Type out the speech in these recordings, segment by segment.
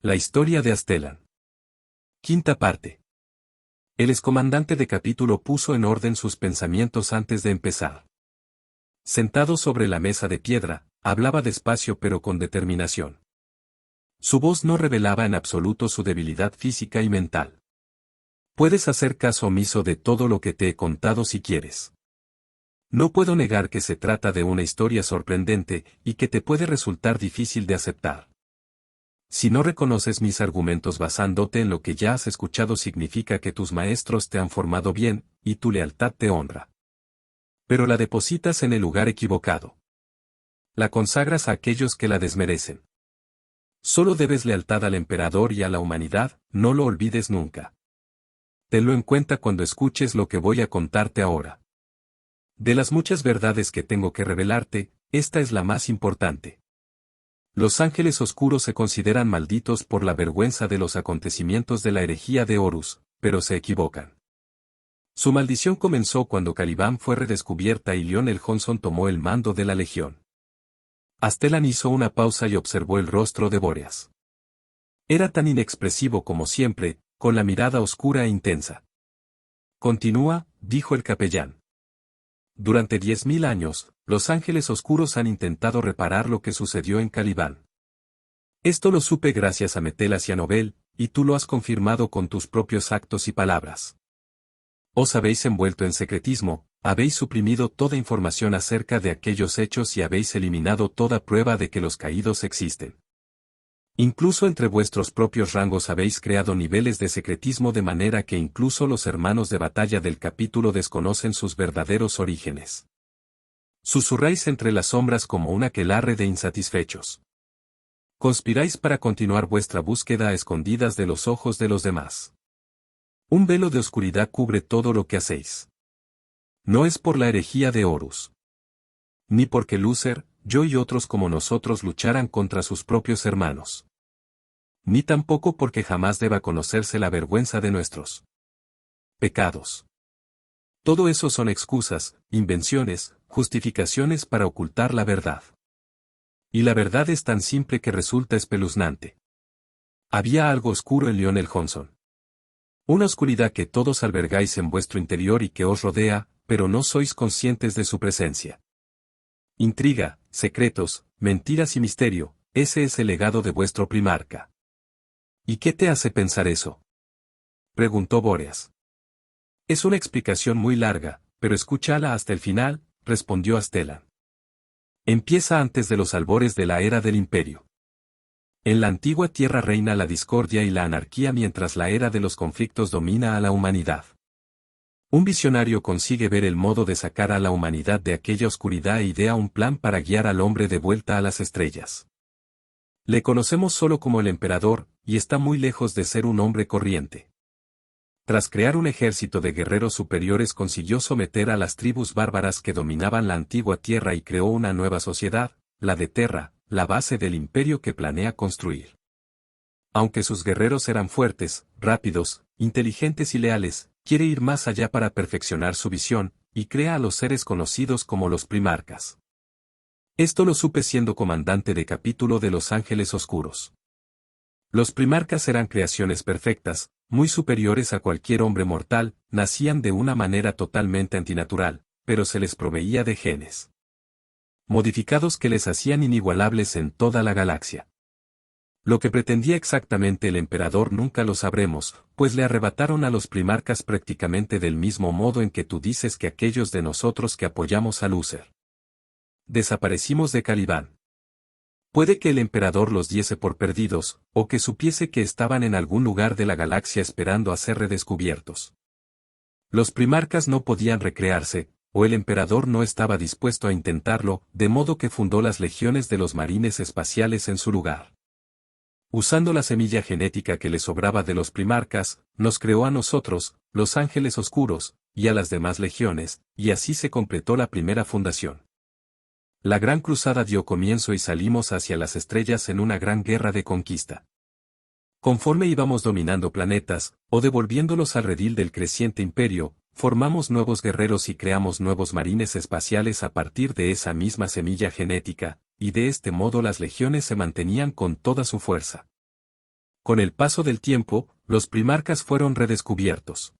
La historia de Astellan. Quinta parte. El excomandante de capítulo puso en orden sus pensamientos antes de empezar. Sentado sobre la mesa de piedra, hablaba despacio pero con determinación. Su voz no revelaba en absoluto su debilidad física y mental. Puedes hacer caso omiso de todo lo que te he contado si quieres. No puedo negar que se trata de una historia sorprendente y que te puede resultar difícil de aceptar. Si no reconoces mis argumentos basándote en lo que ya has escuchado significa que tus maestros te han formado bien, y tu lealtad te honra. Pero la depositas en el lugar equivocado. La consagras a aquellos que la desmerecen. Solo debes lealtad al emperador y a la humanidad, no lo olvides nunca. Tenlo en cuenta cuando escuches lo que voy a contarte ahora. De las muchas verdades que tengo que revelarte, esta es la más importante. Los ángeles oscuros se consideran malditos por la vergüenza de los acontecimientos de la herejía de Horus, pero se equivocan. Su maldición comenzó cuando Caliban fue redescubierta y Lionel Johnson tomó el mando de la legión. Astellan hizo una pausa y observó el rostro de Bóreas. Era tan inexpresivo como siempre, con la mirada oscura e intensa. Continúa, dijo el capellán. Durante 10.000 años, los ángeles oscuros han intentado reparar lo que sucedió en Caliban. Esto lo supe gracias a Metelas y a Nobel, y tú lo has confirmado con tus propios actos y palabras. Os habéis envuelto en secretismo, habéis suprimido toda información acerca de aquellos hechos y habéis eliminado toda prueba de que los caídos existen. Incluso entre vuestros propios rangos habéis creado niveles de secretismo de manera que incluso los hermanos de batalla del capítulo desconocen sus verdaderos orígenes. Susurráis entre las sombras como un aquelarre de insatisfechos. Conspiráis para continuar vuestra búsqueda a escondidas de los ojos de los demás. Un velo de oscuridad cubre todo lo que hacéis. No es por la herejía de Horus. Ni porque Lucer, yo y otros como nosotros lucharan contra sus propios hermanos. Ni tampoco porque jamás deba conocerse la vergüenza de nuestros pecados. Todo eso son excusas, invenciones, justificaciones para ocultar la verdad. Y la verdad es tan simple que resulta espeluznante. Había algo oscuro en Lionel Johnson. Una oscuridad que todos albergáis en vuestro interior y que os rodea, pero no sois conscientes de su presencia. Intriga, secretos, mentiras y misterio, ese es el legado de vuestro primarca. ¿Y qué te hace pensar eso?, preguntó Bóreas. Es una explicación muy larga, pero escúchala hasta el final, respondió Astellan. Empieza antes de los albores de la era del imperio. En la antigua tierra reina la discordia y la anarquía mientras la era de los conflictos domina a la humanidad. Un visionario consigue ver el modo de sacar a la humanidad de aquella oscuridad e idea un plan para guiar al hombre de vuelta a las estrellas. Le conocemos solo como el emperador, y está muy lejos de ser un hombre corriente. Tras crear un ejército de guerreros superiores consiguió someter a las tribus bárbaras que dominaban la antigua tierra y creó una nueva sociedad, la de Terra, la base del imperio que planea construir. Aunque sus guerreros eran fuertes, rápidos, inteligentes y leales, quiere ir más allá para perfeccionar su visión, y crea a los seres conocidos como los primarcas. Esto lo supe siendo comandante de capítulo de los Ángeles Oscuros. Los primarcas eran creaciones perfectas, muy superiores a cualquier hombre mortal, nacían de una manera totalmente antinatural, pero se les proveía de genes modificados que les hacían inigualables en toda la galaxia. Lo que pretendía exactamente el emperador nunca lo sabremos, pues le arrebataron a los primarcas prácticamente del mismo modo en que tú dices que aquellos de nosotros que apoyamos a Lucer desaparecimos de Caliban. Puede que el emperador los diese por perdidos, o que supiese que estaban en algún lugar de la galaxia esperando a ser redescubiertos. Los primarcas no podían recrearse, o el emperador no estaba dispuesto a intentarlo, de modo que fundó las legiones de los marines espaciales en su lugar. Usando la semilla genética que le sobraba de los primarcas, nos creó a nosotros, los ángeles oscuros, y a las demás legiones, y así se completó la primera fundación. La gran cruzada dio comienzo y salimos hacia las estrellas en una gran guerra de conquista. Conforme íbamos dominando planetas, o devolviéndolos al redil del creciente imperio, formamos nuevos guerreros y creamos nuevos marines espaciales a partir de esa misma semilla genética, y de este modo las legiones se mantenían con toda su fuerza. Con el paso del tiempo, los primarcas fueron redescubiertos.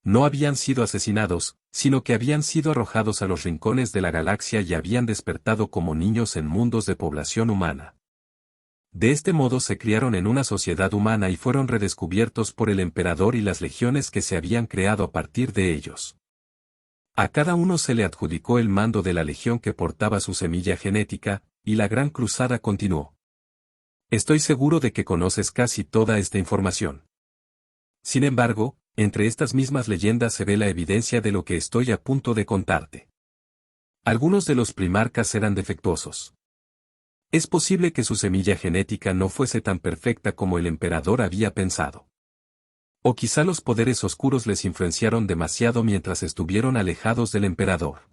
No habían sido asesinados, sino que habían sido arrojados a los rincones de la galaxia y habían despertado como niños en mundos de población humana. De este modo se criaron en una sociedad humana y fueron redescubiertos por el emperador y las legiones que se habían creado a partir de ellos. A cada uno se le adjudicó el mando de la legión que portaba su semilla genética, y la gran cruzada continuó. Estoy seguro de que conoces casi toda esta información. Sin embargo, entre estas mismas leyendas se ve la evidencia de lo que estoy a punto de contarte. Algunos de los primarcas eran defectuosos. Es posible que su semilla genética no fuese tan perfecta como el emperador había pensado. O quizá los poderes oscuros les influenciaron demasiado mientras estuvieron alejados del emperador.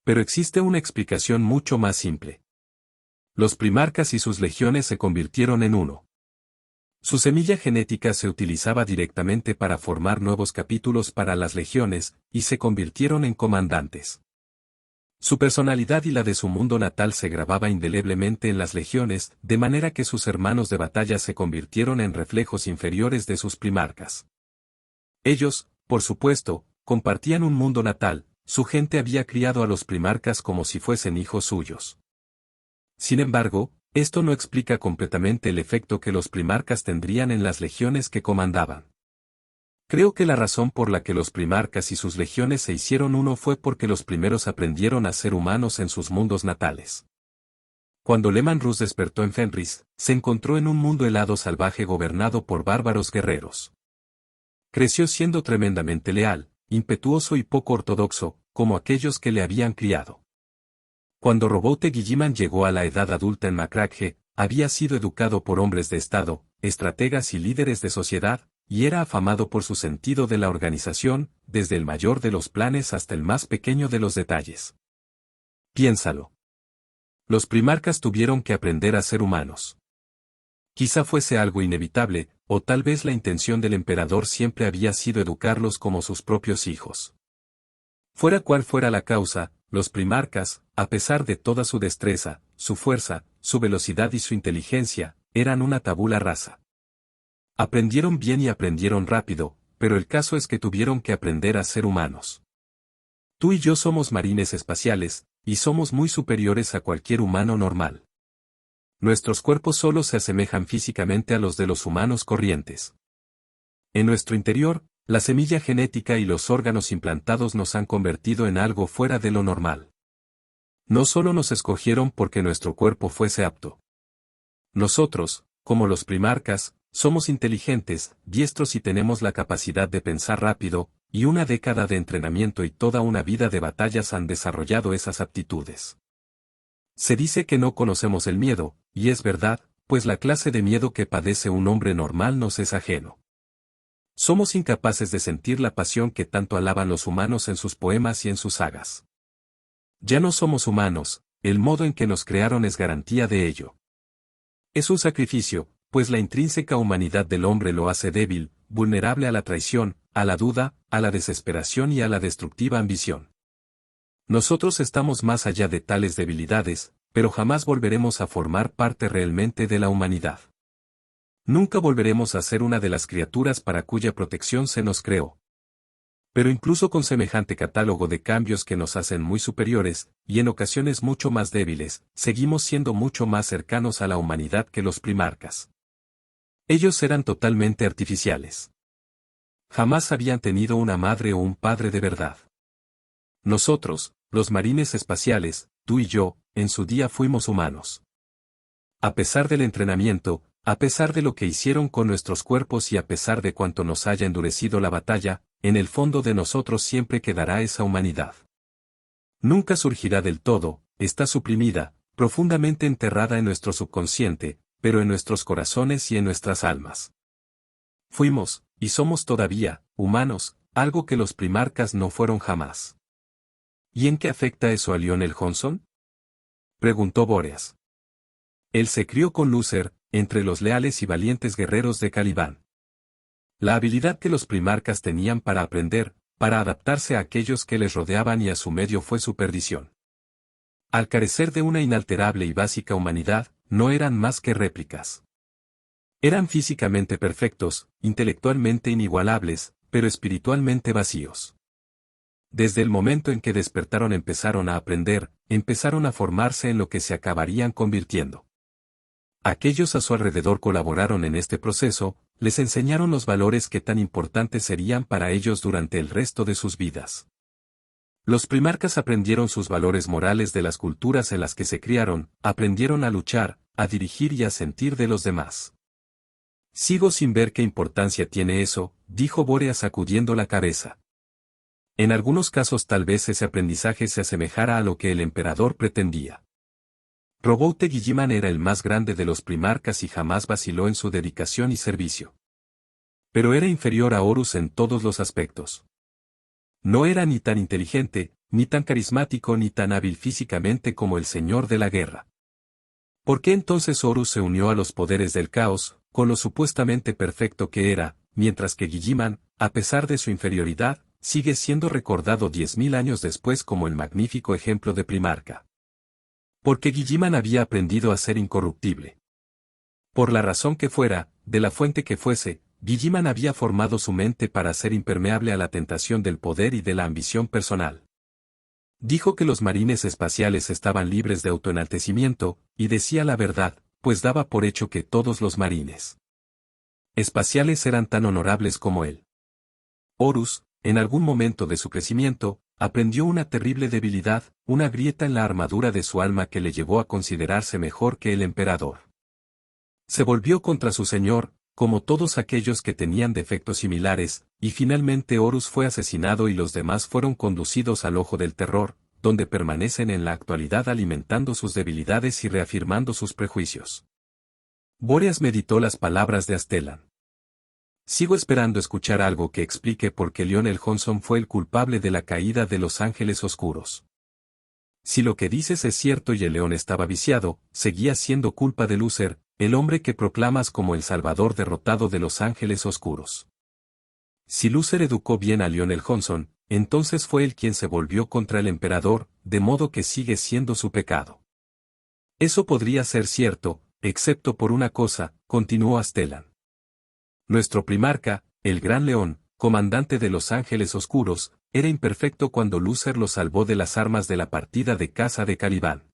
Pero existe una explicación mucho más simple. Los primarcas y sus legiones se convirtieron en uno. Su semilla genética se utilizaba directamente para formar nuevos capítulos para las legiones, y se convirtieron en comandantes. Su personalidad y la de su mundo natal se grababa indeleblemente en las legiones, de manera que sus hermanos de batalla se convirtieron en reflejos inferiores de sus primarcas. Ellos, por supuesto, compartían un mundo natal, su gente había criado a los primarcas como si fuesen hijos suyos. Sin embargo, esto no explica completamente el efecto que los primarcas tendrían en las legiones que comandaban. Creo que la razón por la que los primarcas y sus legiones se hicieron uno fue porque los primeros aprendieron a ser humanos en sus mundos natales. Cuando Leman Russ despertó en Fenris, se encontró en un mundo helado salvaje gobernado por bárbaros guerreros. Creció siendo tremendamente leal, impetuoso y poco ortodoxo, como aquellos que le habían criado. Cuando Roboute Guilliman llegó a la edad adulta en Macragge, había sido educado por hombres de Estado, estrategas y líderes de sociedad, y era afamado por su sentido de la organización, desde el mayor de los planes hasta el más pequeño de los detalles. Piénsalo. Los primarcas tuvieron que aprender a ser humanos. Quizá fuese algo inevitable, o tal vez la intención del emperador siempre había sido educarlos como sus propios hijos. Fuera cual fuera la causa, los primarcas, a pesar de toda su destreza, su fuerza, su velocidad y su inteligencia, eran una tabula rasa. Aprendieron bien y aprendieron rápido, pero el caso es que tuvieron que aprender a ser humanos. Tú y yo somos marines espaciales, y somos muy superiores a cualquier humano normal. Nuestros cuerpos solo se asemejan físicamente a los de los humanos corrientes. En nuestro interior, la semilla genética y los órganos implantados nos han convertido en algo fuera de lo normal. No solo nos escogieron porque nuestro cuerpo fuese apto. Nosotros, como los primarcas, somos inteligentes, diestros y tenemos la capacidad de pensar rápido, y una década de entrenamiento y toda una vida de batallas han desarrollado esas aptitudes. Se dice que no conocemos el miedo, y es verdad, pues la clase de miedo que padece un hombre normal nos es ajeno. Somos incapaces de sentir la pasión que tanto alaban los humanos en sus poemas y en sus sagas. Ya no somos humanos, el modo en que nos crearon es garantía de ello. Es un sacrificio, pues la intrínseca humanidad del hombre lo hace débil, vulnerable a la traición, a la duda, a la desesperación y a la destructiva ambición. Nosotros estamos más allá de tales debilidades, pero jamás volveremos a formar parte realmente de la humanidad. Nunca volveremos a ser una de las criaturas para cuya protección se nos creó. Pero incluso con semejante catálogo de cambios que nos hacen muy superiores, y en ocasiones mucho más débiles, seguimos siendo mucho más cercanos a la humanidad que los primarcas. Ellos eran totalmente artificiales. Jamás habían tenido una madre o un padre de verdad. Nosotros, los marines espaciales, tú y yo, en su día fuimos humanos. A pesar del entrenamiento, a pesar de lo que hicieron con nuestros cuerpos y a pesar de cuánto nos haya endurecido la batalla, en el fondo de nosotros siempre quedará esa humanidad. Nunca surgirá del todo, está suprimida, profundamente enterrada en nuestro subconsciente, pero en nuestros corazones y en nuestras almas. Fuimos, y somos todavía, humanos, algo que los primarcas no fueron jamás. ¿Y en qué afecta eso a Lionel Johnson?, preguntó Boreas. Él se crió con Lucer, entre los leales y valientes guerreros de Caliban. La habilidad que los primarcas tenían para aprender, para adaptarse a aquellos que les rodeaban y a su medio fue su perdición. Al carecer de una inalterable y básica humanidad, no eran más que réplicas. Eran físicamente perfectos, intelectualmente inigualables, pero espiritualmente vacíos. Desde el momento en que despertaron empezaron a aprender, empezaron a formarse en lo que se acabarían convirtiendo. Aquellos a su alrededor colaboraron en este proceso, les enseñaron los valores que tan importantes serían para ellos durante el resto de sus vidas. Los primarcas aprendieron sus valores morales de las culturas en las que se criaron, aprendieron a luchar, a dirigir y a sentir de los demás. Sigo sin ver qué importancia tiene eso, dijo Bóreas sacudiendo la cabeza. En algunos casos tal vez ese aprendizaje se asemejara a lo que el emperador pretendía. Roboute Guilliman era el más grande de los primarcas y jamás vaciló en su dedicación y servicio. Pero era inferior a Horus en todos los aspectos. No era ni tan inteligente, ni tan carismático ni tan hábil físicamente como el señor de la guerra. ¿Por qué entonces Horus se unió a los poderes del caos, con lo supuestamente perfecto que era, mientras que Guilliman, a pesar de su inferioridad, sigue siendo recordado 10.000 años después como el magnífico ejemplo de primarca? Porque Guilliman había aprendido a ser incorruptible. Por la razón que fuera, de la fuente que fuese, Guilliman había formado su mente para ser impermeable a la tentación del poder y de la ambición personal. Dijo que los marines espaciales estaban libres de autoenaltecimiento, y decía la verdad, pues daba por hecho que todos los marines espaciales eran tan honorables como él. Horus, en algún momento de su crecimiento, aprendió una terrible debilidad, una grieta en la armadura de su alma que le llevó a considerarse mejor que el emperador. Se volvió contra su señor, como todos aquellos que tenían defectos similares, y finalmente Horus fue asesinado y los demás fueron conducidos al ojo del terror, donde permanecen en la actualidad alimentando sus debilidades y reafirmando sus prejuicios. Bóreas meditó las palabras de Astellan. Sigo esperando escuchar algo que explique por qué Lionel Johnson fue el culpable de la caída de los Ángeles Oscuros. Si lo que dices es cierto y el león estaba viciado, seguía siendo culpa de Luther, el hombre que proclamas como el salvador derrotado de los Ángeles Oscuros. Si Luther educó bien a Lionel Johnson, entonces fue él quien se volvió contra el emperador, de modo que sigue siendo su pecado. Eso podría ser cierto, excepto por una cosa, continuó Astellan. Nuestro primarca, el Gran León, comandante de los Ángeles Oscuros, era imperfecto cuando Luther lo salvó de las armas de la partida de caza de Caliban.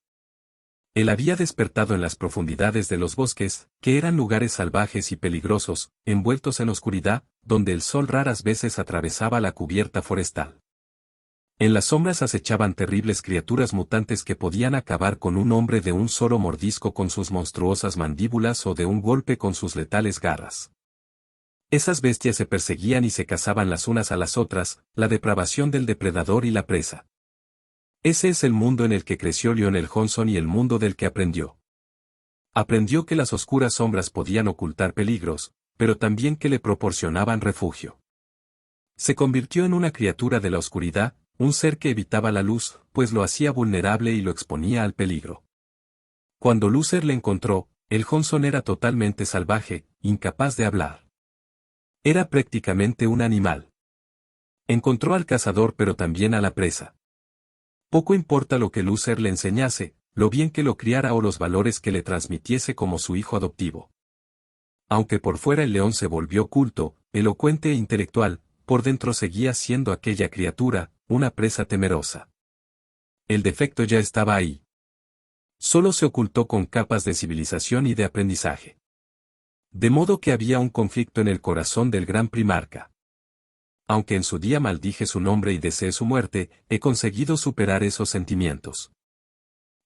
Él había despertado en las profundidades de los bosques, que eran lugares salvajes y peligrosos, envueltos en oscuridad, donde el sol raras veces atravesaba la cubierta forestal. En las sombras acechaban terribles criaturas mutantes que podían acabar con un hombre de un solo mordisco con sus monstruosas mandíbulas o de un golpe con sus letales garras. Esas bestias se perseguían y se cazaban las unas a las otras, la depravación del depredador y la presa. Ese es el mundo en el que creció Lionel Johnson y el mundo del que aprendió. Aprendió que las oscuras sombras podían ocultar peligros, pero también que le proporcionaban refugio. Se convirtió en una criatura de la oscuridad, un ser que evitaba la luz, pues lo hacía vulnerable y lo exponía al peligro. Cuando Luther le encontró, el Johnson era totalmente salvaje, incapaz de hablar. Era prácticamente un animal. Encontró al cazador pero también a la presa. Poco importa lo que Luther le enseñase, lo bien que lo criara o los valores que le transmitiese como su hijo adoptivo. Aunque por fuera el león se volvió culto, elocuente e intelectual, por dentro seguía siendo aquella criatura, una presa temerosa. El defecto ya estaba ahí. Solo se ocultó con capas de civilización y de aprendizaje. De modo que había un conflicto en el corazón del gran primarca. Aunque en su día maldije su nombre y deseé su muerte, he conseguido superar esos sentimientos.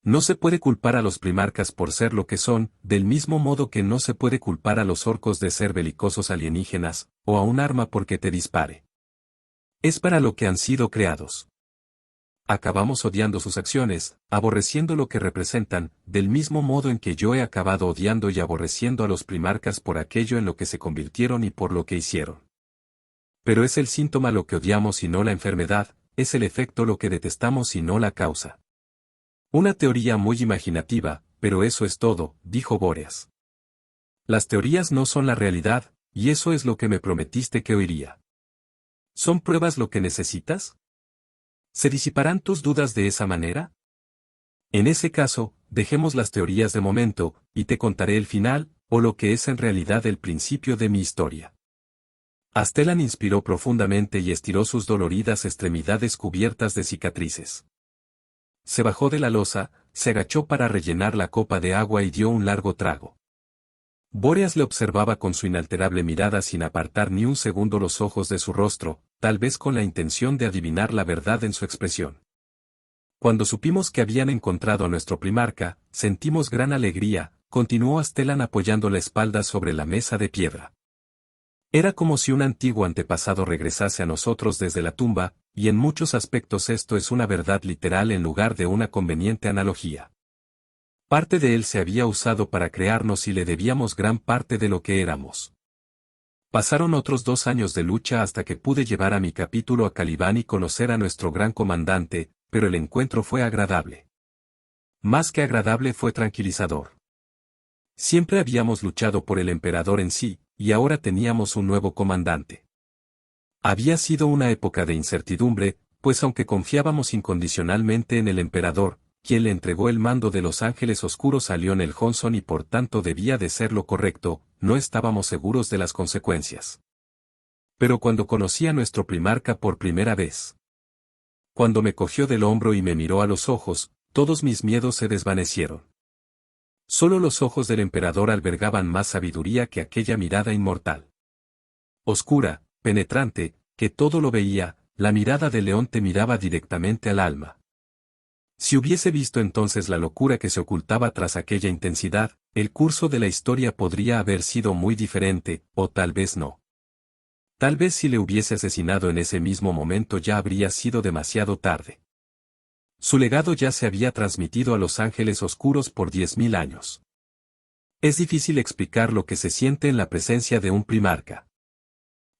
No se puede culpar a los primarcas por ser lo que son, del mismo modo que no se puede culpar a los orcos de ser belicosos alienígenas, o a un arma porque te dispare. Es para lo que han sido creados. Acabamos odiando sus acciones, aborreciendo lo que representan, del mismo modo en que yo he acabado odiando y aborreciendo a los primarcas por aquello en lo que se convirtieron y por lo que hicieron. Pero es el síntoma lo que odiamos y no la enfermedad, es el efecto lo que detestamos y no la causa. Una teoría muy imaginativa, pero eso es todo, dijo Bóreas. Las teorías no son la realidad, y eso es lo que me prometiste que oiría. ¿Son pruebas lo que necesitas? ¿Se disiparán tus dudas de esa manera? En ese caso, dejemos las teorías de momento, y te contaré el final, o lo que es en realidad el principio de mi historia. Astellan inspiró profundamente y estiró sus doloridas extremidades cubiertas de cicatrices. Se bajó de la losa, se agachó para rellenar la copa de agua y dio un largo trago. Bóreas le observaba con su inalterable mirada sin apartar ni un segundo los ojos de su rostro, tal vez con la intención de adivinar la verdad en su expresión. Cuando supimos que habían encontrado a nuestro primarca, sentimos gran alegría, continuó Astellan apoyando la espalda sobre la mesa de piedra. Era como si un antiguo antepasado regresase a nosotros desde la tumba, y en muchos aspectos esto es una verdad literal en lugar de una conveniente analogía. Parte de él se había usado para crearnos y le debíamos gran parte de lo que éramos. Pasaron otros 2 años de lucha hasta que pude llevar a mi capítulo a Caliban y conocer a nuestro gran comandante, pero el encuentro fue agradable. Más que agradable fue tranquilizador. Siempre habíamos luchado por el emperador en sí, y ahora teníamos un nuevo comandante. Había sido una época de incertidumbre, pues aunque confiábamos incondicionalmente en el emperador, quien le entregó el mando de los Ángeles Oscuros a Lionel Johnson y por tanto debía de ser lo correcto, no estábamos seguros de las consecuencias. Pero cuando conocí a nuestro primarca por primera vez, cuando me cogió del hombro y me miró a los ojos, todos mis miedos se desvanecieron. Solo los ojos del emperador albergaban más sabiduría que aquella mirada inmortal. Oscura, penetrante, que todo lo veía, la mirada de león te miraba directamente al alma. Si hubiese visto entonces la locura que se ocultaba tras aquella intensidad, el curso de la historia podría haber sido muy diferente, o tal vez no. Tal vez si le hubiese asesinado en ese mismo momento ya habría sido demasiado tarde. Su legado ya se había transmitido a los Ángeles Oscuros por 10.000 años. Es difícil explicar lo que se siente en la presencia de un primarca.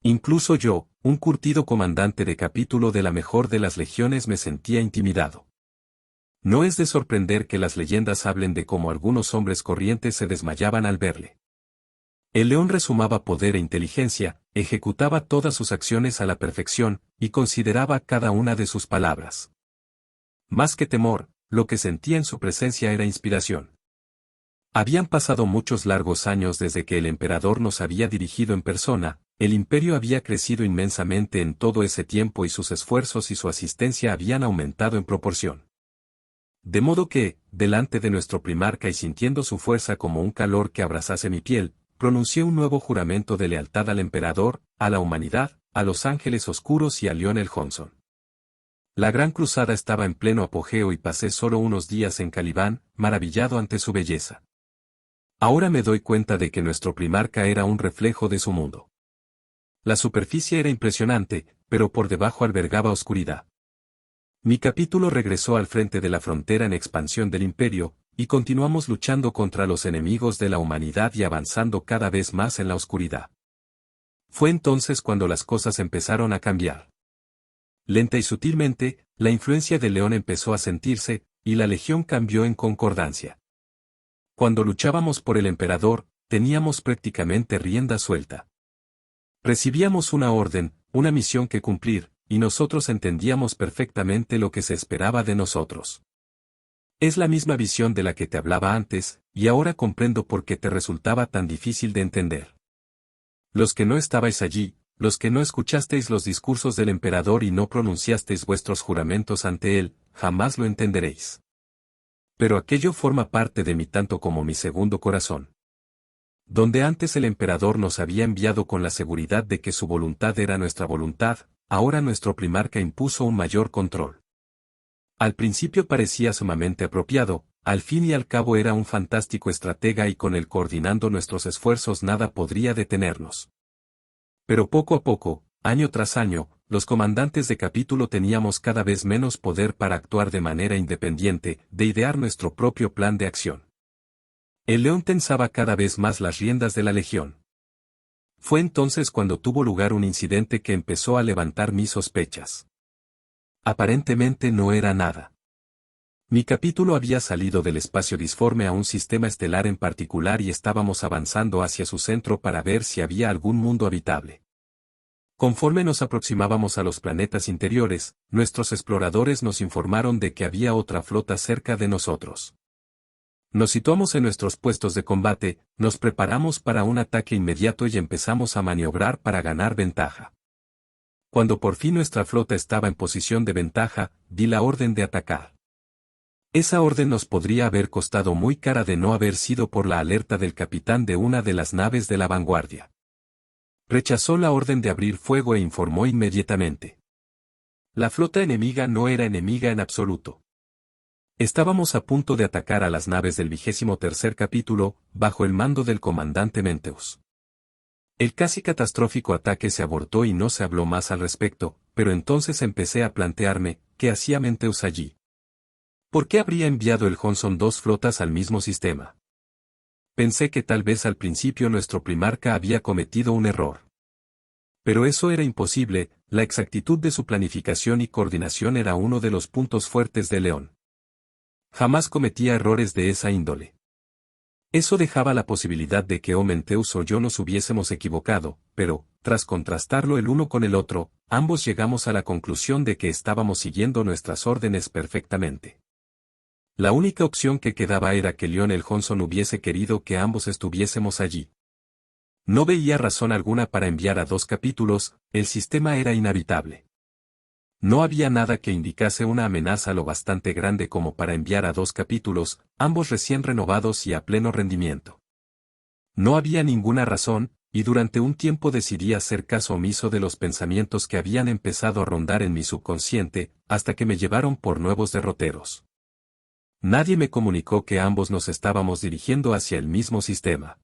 Incluso yo, un curtido comandante de capítulo de la mejor de las legiones, me sentía intimidado. No es de sorprender que las leyendas hablen de cómo algunos hombres corrientes se desmayaban al verle. El león resumaba poder e inteligencia, ejecutaba todas sus acciones a la perfección, y consideraba cada una de sus palabras. Más que temor, lo que sentía en su presencia era inspiración. Habían pasado muchos largos años desde que el emperador nos había dirigido en persona, el imperio había crecido inmensamente en todo ese tiempo y sus esfuerzos y su asistencia habían aumentado en proporción. De modo que, delante de nuestro primarca y sintiendo su fuerza como un calor que abrazase mi piel, pronuncié un nuevo juramento de lealtad al emperador, a la humanidad, a los Ángeles Oscuros y a Lionel Johnson. La gran cruzada estaba en pleno apogeo y pasé solo unos días en Caliban, maravillado ante su belleza. Ahora me doy cuenta de que nuestro primarca era un reflejo de su mundo. La superficie era impresionante, pero por debajo albergaba oscuridad. Mi capítulo regresó al frente de la frontera en expansión del imperio, y continuamos luchando contra los enemigos de la humanidad y avanzando cada vez más en la oscuridad. Fue entonces cuando las cosas empezaron a cambiar. Lenta y sutilmente, la influencia del león empezó a sentirse, y la legión cambió en concordancia. Cuando luchábamos por el emperador, teníamos prácticamente rienda suelta. Recibíamos una orden, una misión que cumplir, y nosotros entendíamos perfectamente lo que se esperaba de nosotros. Es la misma visión de la que te hablaba antes, y ahora comprendo por qué te resultaba tan difícil de entender. Los que no estabais allí, los que no escuchasteis los discursos del emperador y no pronunciasteis vuestros juramentos ante él, jamás lo entenderéis. Pero aquello forma parte de mí tanto como mi segundo corazón. Donde antes el emperador nos había enviado con la seguridad de que su voluntad era nuestra voluntad, ahora nuestro primarca impuso un mayor control. Al principio parecía sumamente apropiado, al fin y al cabo era un fantástico estratega y con él coordinando nuestros esfuerzos nada podría detenernos. Pero poco a poco, año tras año, los comandantes de capítulo teníamos cada vez menos poder para actuar de manera independiente, de idear nuestro propio plan de acción. El león tensaba cada vez más las riendas de la legión. Fue entonces cuando tuvo lugar un incidente que empezó a levantar mis sospechas. Aparentemente no era nada. Mi capítulo había salido del espacio disforme a un sistema estelar en particular y estábamos avanzando hacia su centro para ver si había algún mundo habitable. Conforme nos aproximábamos a los planetas interiores, nuestros exploradores nos informaron de que había otra flota cerca de nosotros. Nos situamos en nuestros puestos de combate, nos preparamos para un ataque inmediato y empezamos a maniobrar para ganar ventaja. Cuando por fin nuestra flota estaba en posición de ventaja, di la orden de atacar. Esa orden nos podría haber costado muy cara de no haber sido por la alerta del capitán de una de las naves de la vanguardia. Rechazó la orden de abrir fuego e informó inmediatamente. La flota enemiga no era enemiga en absoluto. Estábamos a punto de atacar a las naves del 23º capítulo, bajo el mando del comandante Menteus. El casi catastrófico ataque se abortó y no se habló más al respecto, pero entonces empecé a plantearme, ¿qué hacía Menteus allí? ¿Por qué habría enviado el Johnson dos flotas al mismo sistema? Pensé que tal vez al principio nuestro primarca había cometido un error. Pero eso era imposible, la exactitud de su planificación y coordinación era uno de los puntos fuertes de León. Jamás cometía errores de esa índole. Eso dejaba la posibilidad de que o Menteus o yo nos hubiésemos equivocado, pero, tras contrastarlo el uno con el otro, ambos llegamos a la conclusión de que estábamos siguiendo nuestras órdenes perfectamente. La única opción que quedaba era que Lionel Johnson hubiese querido que ambos estuviésemos allí. No veía razón alguna para enviar a dos capítulos, el sistema era inhabitable. No había nada que indicase una amenaza lo bastante grande como para enviar a dos capítulos, ambos recién renovados y a pleno rendimiento. No había ninguna razón, y durante un tiempo decidí hacer caso omiso de los pensamientos que habían empezado a rondar en mi subconsciente, hasta que me llevaron por nuevos derroteros. Nadie me comunicó que ambos nos estábamos dirigiendo hacia el mismo sistema.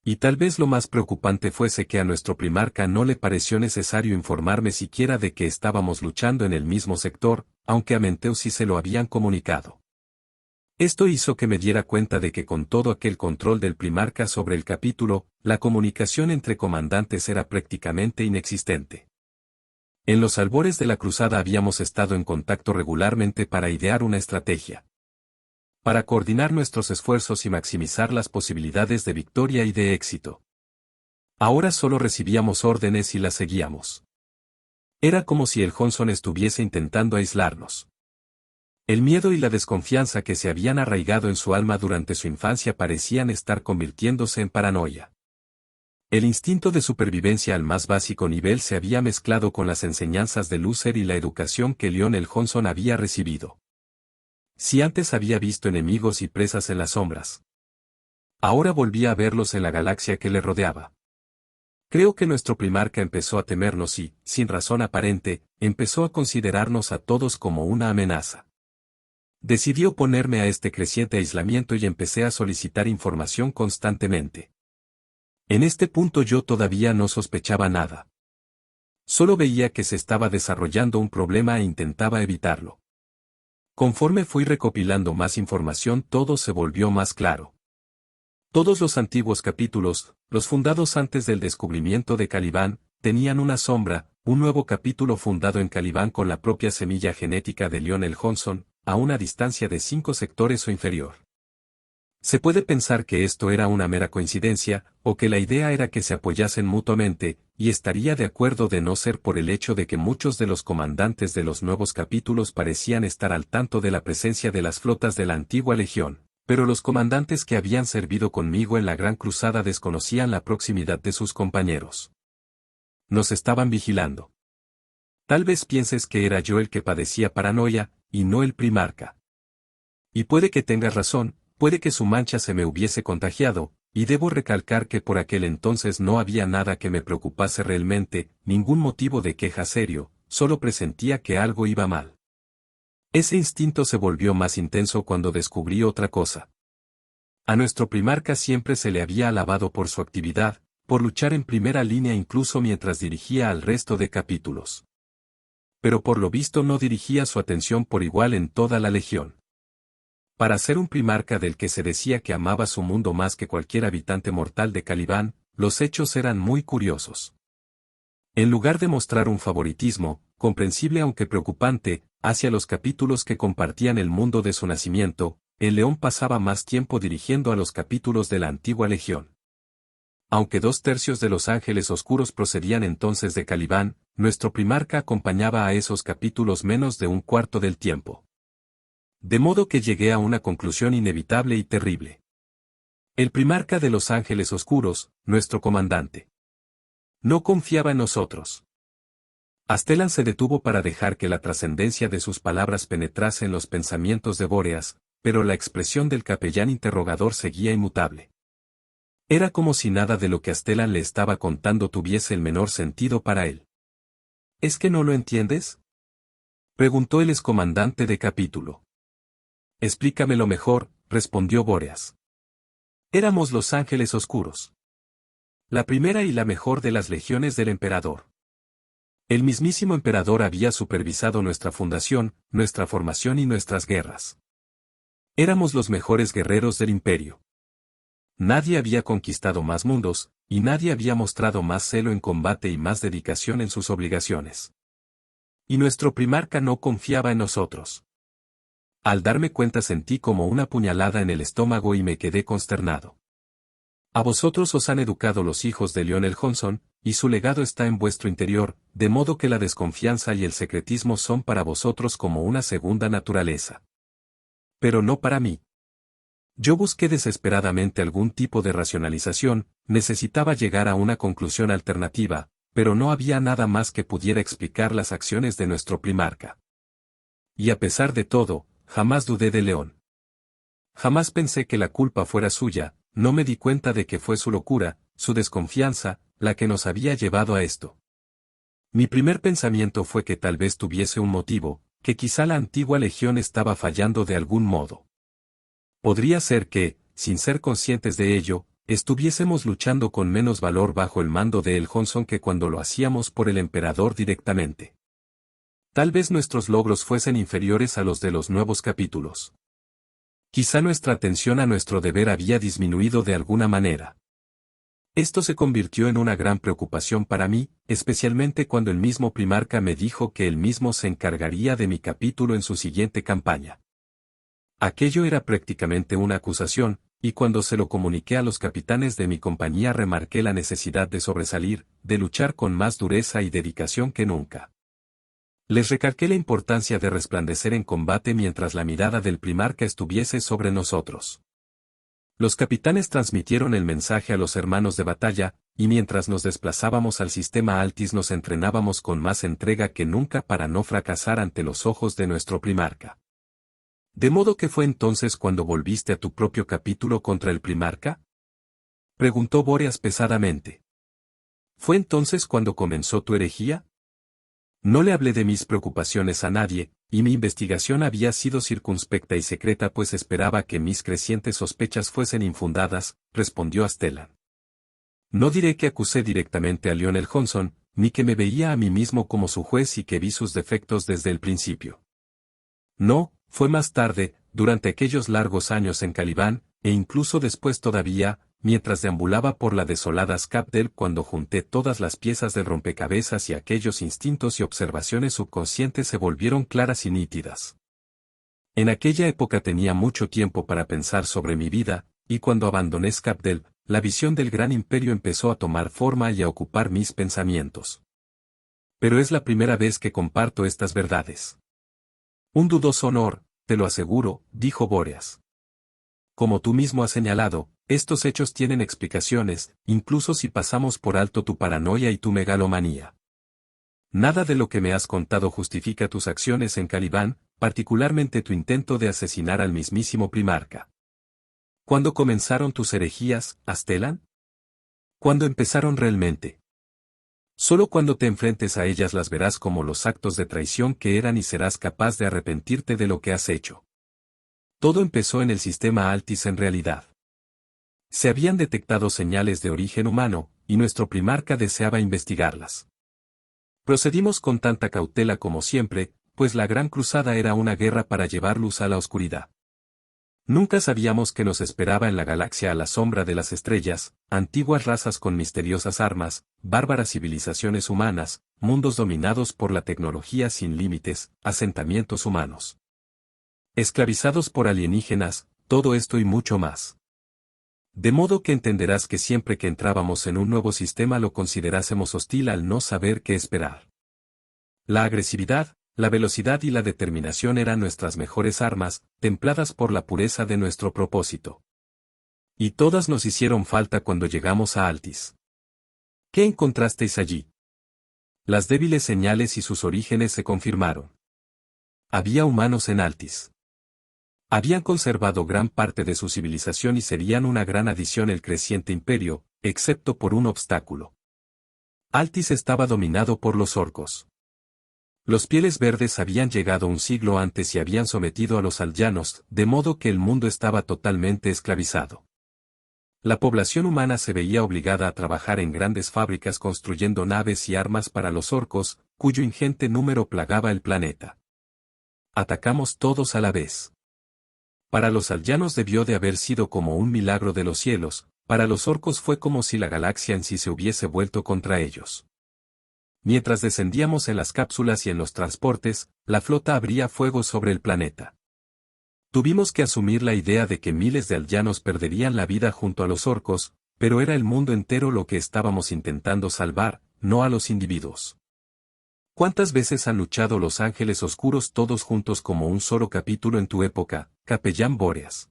Y tal vez lo más preocupante fuese que a nuestro primarca no le pareció necesario informarme siquiera de que estábamos luchando en el mismo sector, aunque a Menteus sí se lo habían comunicado. Esto hizo que me diera cuenta de que con todo aquel control del primarca sobre el capítulo, la comunicación entre comandantes era prácticamente inexistente. En los albores de la cruzada habíamos estado en contacto regularmente para idear una estrategia, para coordinar nuestros esfuerzos y maximizar las posibilidades de victoria y de éxito. Ahora solo recibíamos órdenes y las seguíamos. Era como si el Johnson estuviese intentando aislarnos. El miedo y la desconfianza que se habían arraigado en su alma durante su infancia parecían estar convirtiéndose en paranoia. El instinto de supervivencia al más básico nivel se había mezclado con las enseñanzas de Lucer y la educación que Lionel Johnson había recibido. Si antes había visto enemigos y presas en las sombras, ahora volvía a verlos en la galaxia que le rodeaba. Creo que nuestro primarca empezó a temernos y, sin razón aparente, empezó a considerarnos a todos como una amenaza. Decidí oponerme a este creciente aislamiento y empecé a solicitar información constantemente. En este punto yo todavía no sospechaba nada. Solo veía que se estaba desarrollando un problema e intentaba evitarlo. Conforme fui recopilando más información, todo se volvió más claro. Todos los antiguos capítulos, los fundados antes del descubrimiento de Caliban, tenían una sombra, un nuevo capítulo fundado en Caliban con la propia semilla genética de Lionel Johnson, a una distancia de 5 sectores o inferior. Se puede pensar que esto era una mera coincidencia, o que la idea era que se apoyasen mutuamente, y estaría de acuerdo de no ser por el hecho de que muchos de los comandantes de los nuevos capítulos parecían estar al tanto de la presencia de las flotas de la antigua legión, pero los comandantes que habían servido conmigo en la Gran Cruzada desconocían la proximidad de sus compañeros. Nos estaban vigilando. Tal vez pienses que era yo el que padecía paranoia, y no el primarca. Y puede que tengas razón. Puede que su mancha se me hubiese contagiado, y debo recalcar que por aquel entonces no había nada que me preocupase realmente, ningún motivo de queja serio, solo presentía que algo iba mal. Ese instinto se volvió más intenso cuando descubrí otra cosa. A nuestro primarca siempre se le había alabado por su actividad, por luchar en primera línea incluso mientras dirigía al resto de capítulos. Pero por lo visto no dirigía su atención por igual en toda la legión. Para ser un primarca del que se decía que amaba su mundo más que cualquier habitante mortal de Caliban, los hechos eran muy curiosos. En lugar de mostrar un favoritismo, comprensible aunque preocupante, hacia los capítulos que compartían el mundo de su nacimiento, el león pasaba más tiempo dirigiendo a los capítulos de la antigua legión. Aunque 2/3 de los ángeles oscuros procedían entonces de Caliban, nuestro primarca acompañaba a esos capítulos menos de un cuarto del tiempo. De modo que llegué a una conclusión inevitable y terrible. El primarca de los Ángeles Oscuros, nuestro comandante, no confiaba en nosotros. Astellan se detuvo para dejar que la trascendencia de sus palabras penetrase en los pensamientos de Bóreas, pero la expresión del capellán interrogador seguía inmutable. Era como si nada de lo que Astellan le estaba contando tuviese el menor sentido para él. ¿Es que no lo entiendes?, preguntó el excomandante de capítulo. Explícamelo mejor, respondió Bóreas. Éramos los Ángeles Oscuros. La primera y la mejor de las legiones del emperador. El mismísimo emperador había supervisado nuestra fundación, nuestra formación y nuestras guerras. Éramos los mejores guerreros del imperio. Nadie había conquistado más mundos, y nadie había mostrado más celo en combate y más dedicación en sus obligaciones. Y nuestro primarca no confiaba en nosotros. Al darme cuenta sentí como una puñalada en el estómago y me quedé consternado. A vosotros os han educado los hijos de Lionel Johnson, y su legado está en vuestro interior, de modo que la desconfianza y el secretismo son para vosotros como una segunda naturaleza. Pero no para mí. Yo busqué desesperadamente algún tipo de racionalización, necesitaba llegar a una conclusión alternativa, pero no había nada más que pudiera explicar las acciones de nuestro primarca. Y a pesar de todo, jamás dudé de León. Jamás pensé que la culpa fuera suya, no me di cuenta de que fue su locura, su desconfianza, la que nos había llevado a esto. Mi primer pensamiento fue que tal vez tuviese un motivo, que quizá la antigua legión estaba fallando de algún modo. Podría ser que, sin ser conscientes de ello, estuviésemos luchando con menos valor bajo el mando de El Johnson que cuando lo hacíamos por el emperador directamente. Tal vez nuestros logros fuesen inferiores a los de los nuevos capítulos. Quizá nuestra atención a nuestro deber había disminuido de alguna manera. Esto se convirtió en una gran preocupación para mí, especialmente cuando el mismo primarca me dijo que él mismo se encargaría de mi capítulo en su siguiente campaña. Aquello era prácticamente una acusación, y cuando se lo comuniqué a los capitanes de mi compañía remarqué la necesidad de sobresalir, de luchar con más dureza y dedicación que nunca. Les recalqué la importancia de resplandecer en combate mientras la mirada del primarca estuviese sobre nosotros. Los capitanes transmitieron el mensaje a los hermanos de batalla, y mientras nos desplazábamos al sistema Altis nos entrenábamos con más entrega que nunca para no fracasar ante los ojos de nuestro primarca. ¿De modo que fue entonces cuando volviste a tu propio capítulo contra el primarca?, preguntó Bóreas pesadamente. ¿Fue entonces cuando comenzó tu herejía? No le hablé de mis preocupaciones a nadie, y mi investigación había sido circunspecta y secreta pues esperaba que mis crecientes sospechas fuesen infundadas, respondió Astellan. No diré que acusé directamente a Lionel Johnson, ni que me veía a mí mismo como su juez y que vi sus defectos desde el principio. No, fue más tarde, durante aquellos largos años en Caliban, e incluso después todavía, mientras deambulaba por la desolada Scapdale cuando junté todas las piezas del rompecabezas y aquellos instintos y observaciones subconscientes se volvieron claras y nítidas. En aquella época tenía mucho tiempo para pensar sobre mi vida, y cuando abandoné Scapdale, la visión del gran imperio empezó a tomar forma y a ocupar mis pensamientos. Pero es la primera vez que comparto estas verdades. Un dudoso honor, te lo aseguro, dijo Bóreas. Como tú mismo has señalado, estos hechos tienen explicaciones, incluso si pasamos por alto tu paranoia y tu megalomanía. Nada de lo que me has contado justifica tus acciones en Caliban, particularmente tu intento de asesinar al mismísimo primarca. ¿Cuándo comenzaron tus herejías, Astellan? ¿Cuándo empezaron realmente? Solo cuando te enfrentes a ellas las verás como los actos de traición que eran y serás capaz de arrepentirte de lo que has hecho. Todo empezó en el sistema Altis en realidad. Se habían detectado señales de origen humano, y nuestro primarca deseaba investigarlas. Procedimos con tanta cautela como siempre, pues la Gran Cruzada era una guerra para llevar luz a la oscuridad. Nunca sabíamos qué nos esperaba en la galaxia a la sombra de las estrellas, antiguas razas con misteriosas armas, bárbaras civilizaciones humanas, mundos dominados por la tecnología sin límites, asentamientos humanos esclavizados por alienígenas, todo esto y mucho más. De modo que entenderás que siempre que entrábamos en un nuevo sistema lo considerásemos hostil al no saber qué esperar. La agresividad, La velocidad y la determinación eran nuestras mejores armas, templadas por la pureza de nuestro propósito. Y todas nos hicieron falta cuando llegamos a Altis. ¿Qué encontrasteis allí? Las débiles señales y sus orígenes se confirmaron. Había humanos en Altis. Habían conservado gran parte de su civilización y serían una gran adición al creciente imperio, excepto por un obstáculo. Altis estaba dominado por los orcos. Los Pieles Verdes habían llegado un siglo antes y habían sometido a los aldeanos, de modo que el mundo estaba totalmente esclavizado. La población humana se veía obligada a trabajar en grandes fábricas construyendo naves y armas para los orcos, cuyo ingente número plagaba el planeta. Atacamos todos a la vez. Para los aldeanos debió de haber sido como un milagro de los cielos, para los orcos fue como si la galaxia en sí se hubiese vuelto contra ellos. Mientras descendíamos en las cápsulas y en los transportes, la flota abría fuego sobre el planeta. Tuvimos que asumir la idea de que miles de aldeanos perderían la vida junto a los orcos, pero era el mundo entero lo que estábamos intentando salvar, no a los individuos. ¿Cuántas veces han luchado los ángeles oscuros todos juntos como un solo capítulo en tu época, capellán Bóreas?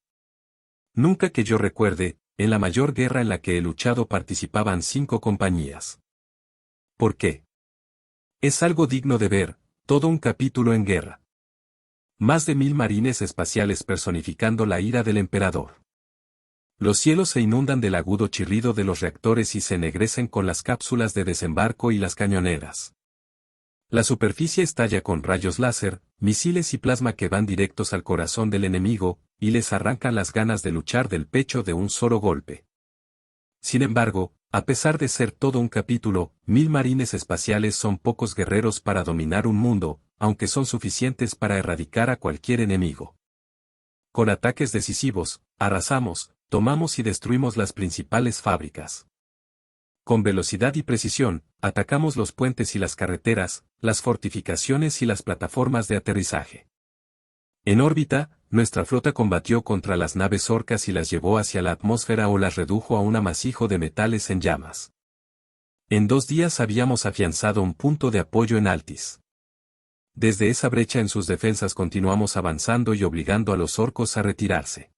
Nunca que yo recuerde, en la mayor guerra en la que he luchado participaban 5 compañías. ¿Por qué? Es algo digno de ver, todo un capítulo en guerra. Más de 1000 marines espaciales personificando la ira del emperador. Los cielos se inundan del agudo chirrido de los reactores y se ennegrecen con las cápsulas de desembarco y las cañoneras. La superficie estalla con rayos láser, misiles y plasma que van directos al corazón del enemigo, y les arrancan las ganas de luchar del pecho de un solo golpe. Sin embargo, a pesar de ser todo un capítulo, 1000 marines espaciales son pocos guerreros para dominar un mundo, aunque son suficientes para erradicar a cualquier enemigo. Con ataques decisivos, arrasamos, tomamos y destruimos las principales fábricas. Con velocidad y precisión, atacamos los puentes y las carreteras, las fortificaciones y las plataformas de aterrizaje. En órbita, nuestra flota combatió contra las naves orcas y las llevó hacia la atmósfera o las redujo a un amasijo de metales en llamas. En 2 días habíamos afianzado un punto de apoyo en Altis. Desde esa brecha en sus defensas continuamos avanzando y obligando a los orcos a retirarse.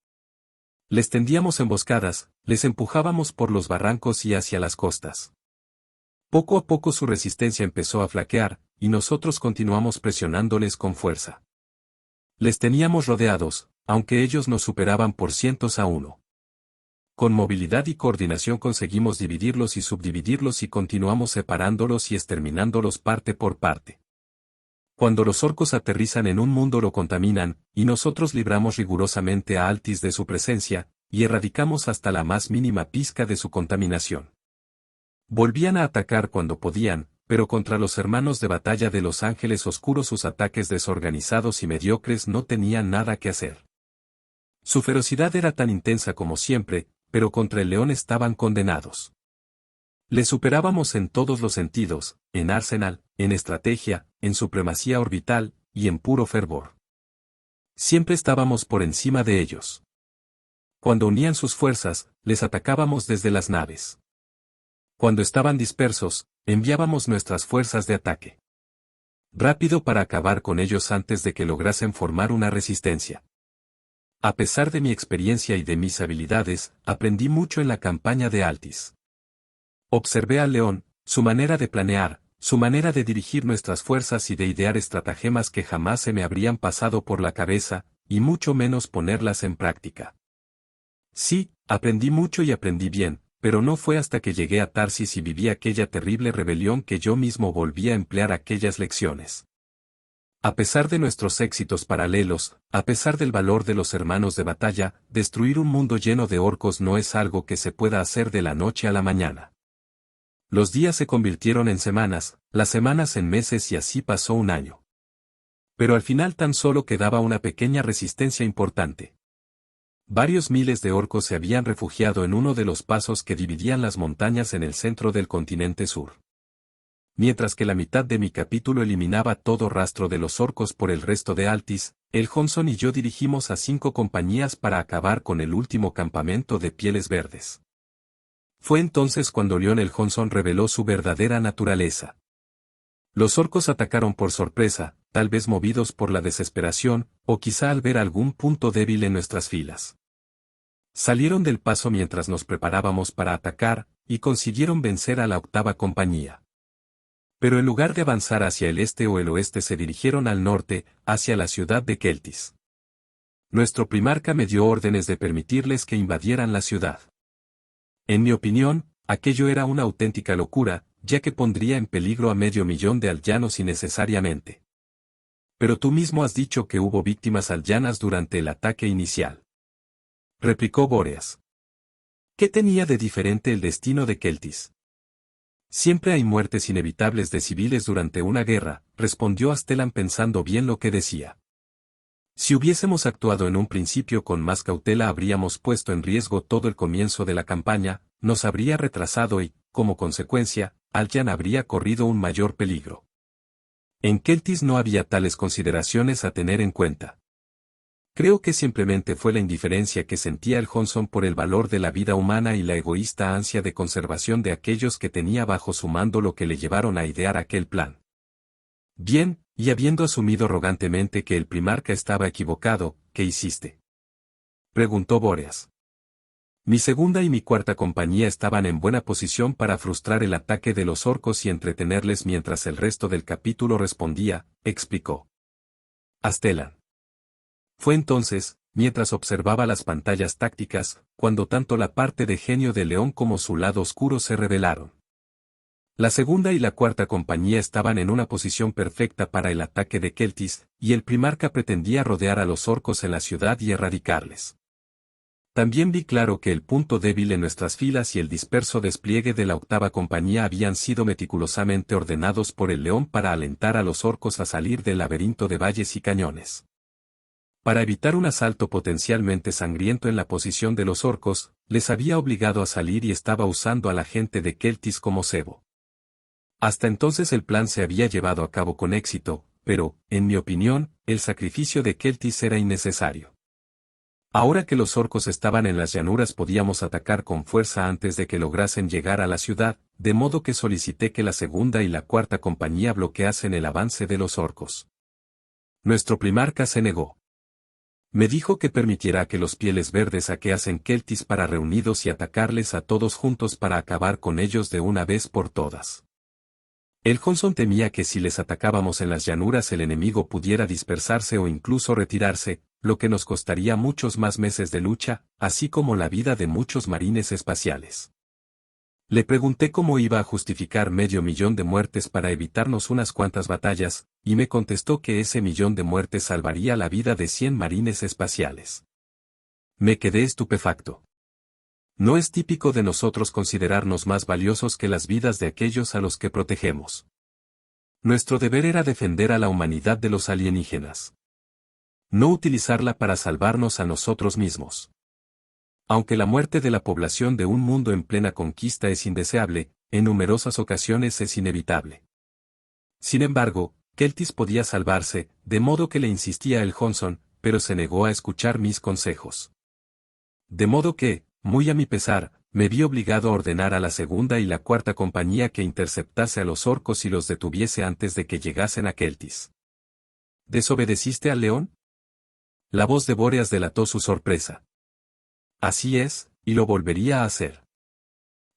Les tendíamos emboscadas, les empujábamos por los barrancos y hacia las costas. Poco a poco su resistencia empezó a flaquear, y nosotros continuamos presionándoles con fuerza. Les teníamos rodeados, aunque ellos nos superaban por cientos a uno. Con movilidad y coordinación conseguimos dividirlos y subdividirlos y continuamos separándolos y exterminándolos parte por parte. Cuando los orcos aterrizan en un mundo lo contaminan, y nosotros libramos rigurosamente a Altis de su presencia, y erradicamos hasta la más mínima pizca de su contaminación. Volvían a atacar cuando podían, pero contra los hermanos de batalla de los ángeles oscuros sus ataques desorganizados y mediocres no tenían nada que hacer. Su ferocidad era tan intensa como siempre, pero contra el león estaban condenados. Le superábamos en todos los sentidos, en arsenal, en estrategia, en supremacía orbital, y en puro fervor. Siempre estábamos por encima de ellos. Cuando unían sus fuerzas, les atacábamos desde las naves. Cuando estaban dispersos, enviábamos nuestras fuerzas de ataque. Rápido para acabar con ellos antes de que lograsen formar una resistencia. A pesar de mi experiencia y de mis habilidades, aprendí mucho en la campaña de Altis. Observé al león, su manera de planear, su manera de dirigir nuestras fuerzas y de idear estratagemas que jamás se me habrían pasado por la cabeza, y mucho menos ponerlas en práctica. Sí, aprendí mucho y aprendí bien, pero no fue hasta que llegué a Tarsis y viví aquella terrible rebelión que yo mismo volví a emplear aquellas lecciones. A pesar de nuestros éxitos paralelos, a pesar del valor de los hermanos de batalla, destruir un mundo lleno de orcos no es algo que se pueda hacer de la noche a la mañana. Los días se convirtieron en semanas, las semanas en meses y así pasó un año. Pero al final tan solo quedaba una pequeña resistencia importante. Varios miles de orcos se habían refugiado en uno de los pasos que dividían las montañas en el centro del continente sur. Mientras que la mitad de mi capítulo eliminaba todo rastro de los orcos por el resto de Altis, el Johnson y yo dirigimos a 5 compañías para acabar con el último campamento de Pieles Verdes. Fue entonces cuando Lionel Johnson reveló su verdadera naturaleza. Los orcos atacaron por sorpresa, tal vez movidos por la desesperación, o quizá al ver algún punto débil en nuestras filas. Salieron del paso mientras nos preparábamos para atacar, y consiguieron vencer a la octava compañía. Pero en lugar de avanzar hacia el este o el oeste se dirigieron al norte, hacia la ciudad de Keltis. Nuestro primarca me dio órdenes de permitirles que invadieran la ciudad. En mi opinión, aquello era una auténtica locura, ya que pondría en peligro a 500.000 de aldeanos innecesariamente. Pero tú mismo has dicho que hubo víctimas aldeanas durante el ataque inicial. Replicó Bóreas. ¿Qué tenía de diferente el destino de Keltis? Siempre hay muertes inevitables de civiles durante una guerra, respondió Astelan pensando bien lo que decía. Si hubiésemos actuado en un principio con más cautela habríamos puesto en riesgo todo el comienzo de la campaña, nos habría retrasado y, como consecuencia, Aljan habría corrido un mayor peligro. En Keltis no había tales consideraciones a tener en cuenta. Creo que simplemente fue la indiferencia que sentía el Johnson por el valor de la vida humana y la egoísta ansia de conservación de aquellos que tenía bajo su mando lo que le llevaron a idear aquel plan. Bien, y habiendo asumido arrogantemente que el primarca estaba equivocado, ¿qué hiciste? Preguntó Bóreas. Mi segunda y mi cuarta compañía estaban en buena posición para frustrar el ataque de los orcos y entretenerles mientras el resto del capítulo respondía, explicó Astelan. Fue entonces, mientras observaba las pantallas tácticas, cuando tanto la parte de genio de León como su lado oscuro se revelaron. La segunda y la cuarta compañía estaban en una posición perfecta para el ataque de Keltis, y el primarca pretendía rodear a los orcos en la ciudad y erradicarles. También vi claro que el punto débil en nuestras filas y el disperso despliegue de la octava compañía habían sido meticulosamente ordenados por el León para alentar a los orcos a salir del laberinto de valles y cañones. Para evitar un asalto potencialmente sangriento en la posición de los orcos, les había obligado a salir y estaba usando a la gente de Keltis como cebo. Hasta entonces el plan se había llevado a cabo con éxito, pero, en mi opinión, el sacrificio de Keltis era innecesario. Ahora que los orcos estaban en las llanuras podíamos atacar con fuerza antes de que lograsen llegar a la ciudad, de modo que solicité que la segunda y la cuarta compañía bloqueasen el avance de los orcos. Nuestro primarca se negó. Me dijo que permitiera que los pieles verdes saqueasen Keltis para reunidos y atacarles a todos juntos para acabar con ellos de una vez por todas. El Johnson temía que si les atacábamos en las llanuras el enemigo pudiera dispersarse o incluso retirarse, lo que nos costaría muchos más meses de lucha, así como la vida de muchos marines espaciales. Le pregunté cómo iba a justificar 500.000 de muertes para evitarnos unas cuantas batallas, y me contestó que ese 1.000.000 de muertes salvaría la vida de 100 marines espaciales. Me quedé estupefacto. No es típico de nosotros considerarnos más valiosos que las vidas de aquellos a los que protegemos. Nuestro deber era defender a la humanidad de los alienígenas. No utilizarla para salvarnos a nosotros mismos. Aunque la muerte de la población de un mundo en plena conquista es indeseable, en numerosas ocasiones es inevitable. Sin embargo, Keltis podía salvarse, de modo que le insistía el Johnson, pero se negó a escuchar mis consejos. De modo que, muy a mi pesar, me vi obligado a ordenar a la segunda y la cuarta compañía que interceptase a los orcos y los detuviese antes de que llegasen a Keltis. ¿Desobedeciste al león? La voz de Bóreas delató su sorpresa. Así es, y lo volvería a hacer.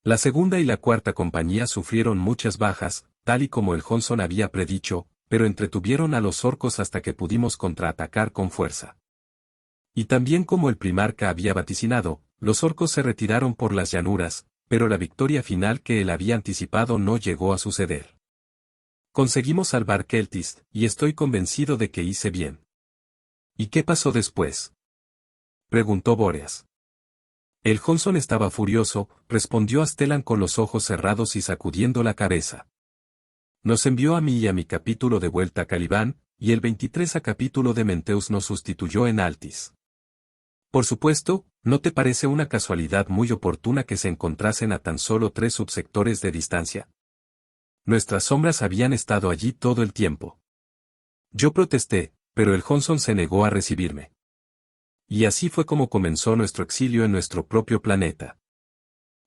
La segunda y la cuarta compañía sufrieron muchas bajas, tal y como el Johnson había predicho, pero entretuvieron a los orcos hasta que pudimos contraatacar con fuerza. Y también como el primarca había vaticinado, los orcos se retiraron por las llanuras, pero la victoria final que él había anticipado no llegó a suceder. Conseguimos salvar Keltis, y estoy convencido de que hice bien. ¿Y qué pasó después? Preguntó Bóreas. El Johnson estaba furioso, respondió Astelan con los ojos cerrados y sacudiendo la cabeza. Nos envió a mí y a mi capítulo de vuelta a Caliban, y el 23 a capítulo de Menteus nos sustituyó en Altis. Por supuesto, ¿no te parece una casualidad muy oportuna que se encontrasen a tan solo 3 subsectores de distancia? Nuestras sombras habían estado allí todo el tiempo. Yo protesté, pero el Johnson se negó a recibirme. Y así fue como comenzó nuestro exilio en nuestro propio planeta.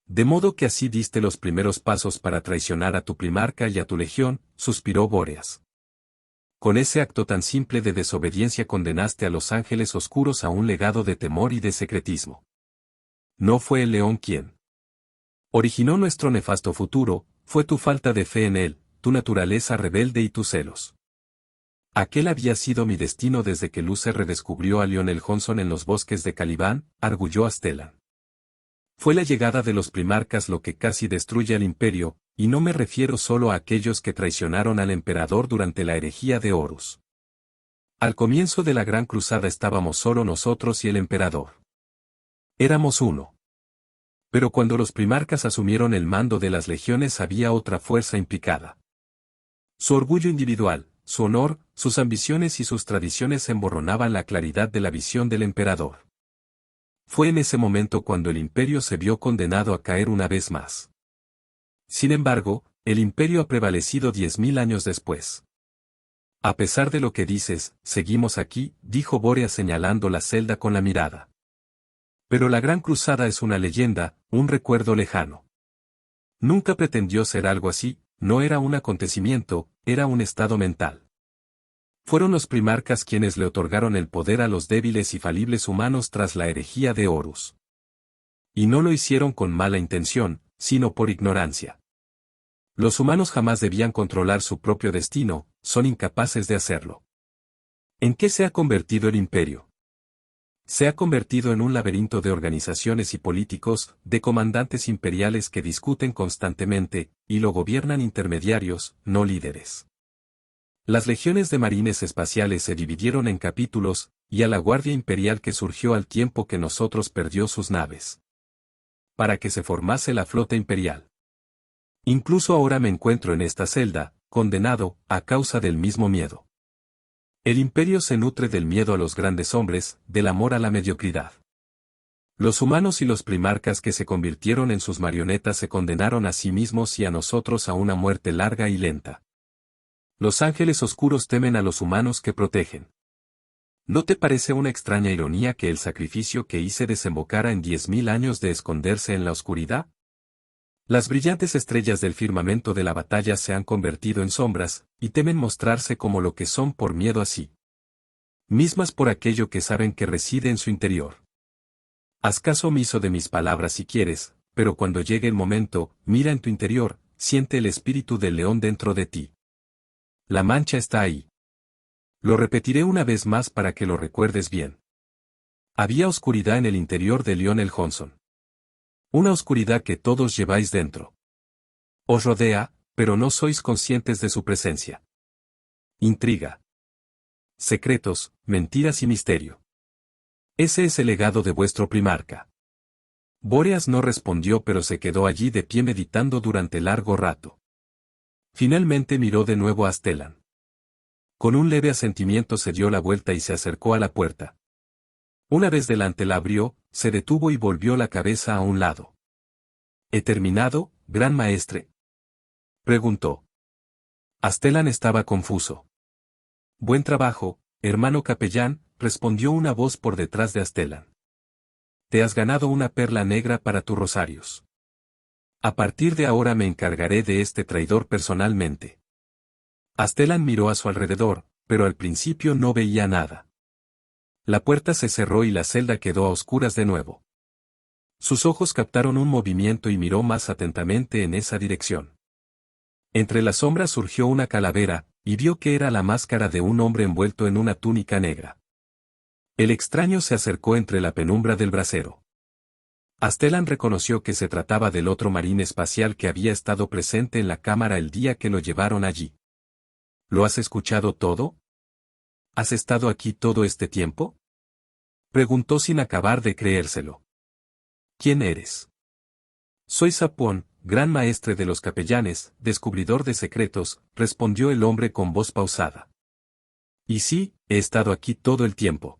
De modo que así diste los primeros pasos para traicionar a tu primarca y a tu legión, suspiró Bóreas. con ese acto tan simple de desobediencia condenaste a los ángeles oscuros a un legado de temor y de secretismo. No fue el león quien originó nuestro nefasto futuro, fue tu falta de fe en él, tu naturaleza rebelde y tus celos. Aquel había sido mi destino desde que Luce redescubrió a Lionel Johnson en los bosques de Caliban, arguyó Stellan. Fue la llegada de los primarcas lo que casi destruye al imperio, y no me refiero solo a aquellos que traicionaron al emperador durante la herejía de Horus. Al comienzo de la Gran Cruzada estábamos solo nosotros y el emperador. Éramos uno. Pero cuando los primarcas asumieron el mando de las legiones había otra fuerza implicada. Su orgullo individual, su honor, sus ambiciones y sus tradiciones emborronaban la claridad de la visión del emperador. Fue en ese momento cuando el imperio se vio condenado a caer una vez más. Sin embargo, el imperio ha prevalecido 10.000 años después. A pesar de lo que dices, seguimos aquí, dijo Bóreas señalando la celda con la mirada. Pero la Gran Cruzada es una leyenda, un recuerdo lejano. Nunca pretendió ser algo así, no era un acontecimiento, era un estado mental. Fueron los primarcas quienes le otorgaron el poder a los débiles y falibles humanos tras la herejía de Horus. Y no lo hicieron con mala intención, sino por ignorancia. Los humanos jamás debían controlar su propio destino, son incapaces de hacerlo. ¿En qué se ha convertido el imperio? Se ha convertido en un laberinto de organizaciones y políticos, de comandantes imperiales que discuten constantemente, y lo gobiernan intermediarios, no líderes. Las legiones de marines espaciales se dividieron en capítulos, y a la Guardia Imperial que surgió al tiempo que nosotros perdió sus naves. Para que se formase la flota imperial. Incluso ahora me encuentro en esta celda, condenado, a causa del mismo miedo. El imperio se nutre del miedo a los grandes hombres, del amor a la mediocridad. Los humanos y los primarcas que se convirtieron en sus marionetas se condenaron a sí mismos y a nosotros a una muerte larga y lenta. Los ángeles oscuros temen a los humanos que protegen. ¿No te parece una extraña ironía que el sacrificio que hice desembocara en 10.000 años de esconderse en la oscuridad? Las brillantes estrellas del firmamento de la batalla se han convertido en sombras, y temen mostrarse como lo que son por miedo a sí mismas por aquello que saben que reside en su interior. Haz caso omiso de mis palabras si quieres, pero cuando llegue el momento, mira en tu interior, siente el espíritu del león dentro de ti. La mancha está ahí. Lo repetiré una vez más para que lo recuerdes bien. Había oscuridad en el interior de Lionel Johnson. Una oscuridad que todos lleváis dentro. Os rodea, pero no sois conscientes de su presencia. Intriga. Secretos, mentiras y misterio. Ese es el legado de vuestro primarca. Bóreas no respondió pero se quedó allí de pie meditando durante largo rato. Finalmente miró de nuevo a Stellan. Con un leve asentimiento se dio la vuelta y se acercó a la puerta. Una vez delante la abrió, se detuvo y volvió la cabeza a un lado. ¿He terminado, gran maestre?, preguntó. Stellan estaba confuso. Buen trabajo, hermano capellán, respondió una voz por detrás de Stellan. Te has ganado una perla negra para tus rosarios. A partir de ahora me encargaré de este traidor personalmente. Stellan miró a su alrededor, pero al principio no veía nada. La puerta se cerró y la celda quedó a oscuras de nuevo. Sus ojos captaron un movimiento y miró más atentamente en esa dirección. Entre las sombras surgió una calavera, y vio que era la máscara de un hombre envuelto en una túnica negra. El extraño se acercó entre la penumbra del brasero. Stellan reconoció que se trataba del otro marín espacial que había estado presente en la cámara el día que lo llevaron allí. ¿Lo has escuchado todo? ¿Has estado aquí todo este tiempo?, preguntó sin acabar de creérselo. ¿Quién eres? Soy Sapón, gran maestre de los capellanes, descubridor de secretos, respondió el hombre con voz pausada. Y sí, he estado aquí todo el tiempo.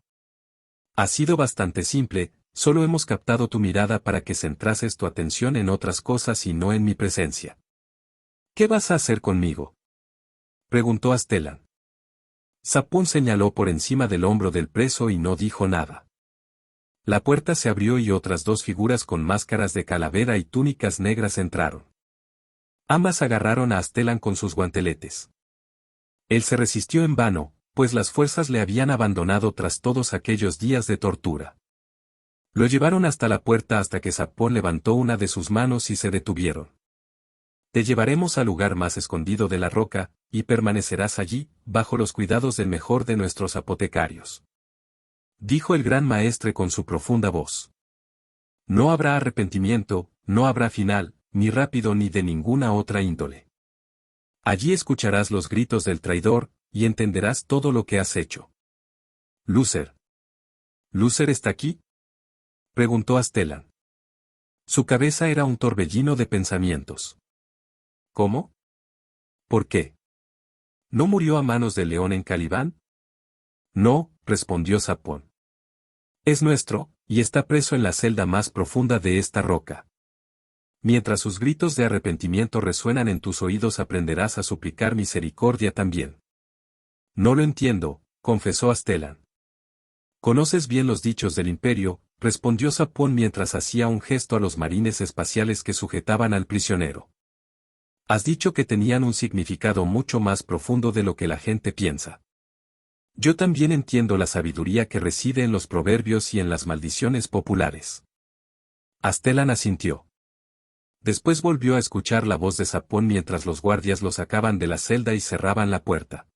Ha sido bastante simple, solo hemos captado tu mirada para que centrases tu atención en otras cosas y no en mi presencia. ¿Qué vas a hacer conmigo?, preguntó Stellan. Sapón señaló por encima del hombro del preso y no dijo nada. La puerta se abrió y otras dos figuras con máscaras de calavera y túnicas negras entraron. Ambas agarraron a Stellan con sus guanteletes. Él se resistió en vano, pues las fuerzas le habían abandonado tras todos aquellos días de tortura. Lo llevaron hasta la puerta hasta que Sapón levantó una de sus manos y se detuvieron. Te llevaremos al lugar más escondido de la roca, y permanecerás allí, bajo los cuidados del mejor de nuestros apotecarios. Dijo el gran maestre con su profunda voz. No habrá arrepentimiento, no habrá final, ni rápido ni de ninguna otra índole. Allí escucharás los gritos del traidor, y entenderás todo lo que has hecho. Lucer. ¿Lucer está aquí? Preguntó Astellan. Su cabeza era un torbellino de pensamientos. ¿Cómo? ¿Por qué? ¿No murió a manos del león en Calibán? No, respondió Sapón. Es nuestro, y está preso en la celda más profunda de esta roca. Mientras sus gritos de arrepentimiento resuenan en tus oídos aprenderás a suplicar misericordia también. No lo entiendo, confesó Astellan. Conoces bien los dichos del imperio, respondió Sapón mientras hacía un gesto a los marines espaciales que sujetaban al prisionero. Has dicho que tenían un significado mucho más profundo de lo que la gente piensa. Yo también entiendo la sabiduría que reside en los proverbios y en las maldiciones populares. Astellan asintió. Después volvió a escuchar la voz de Sapón mientras los guardias lo sacaban de la celda y cerraban la puerta.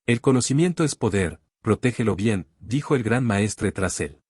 El conocimiento es poder, protégelo bien, dijo el gran maestre tras él.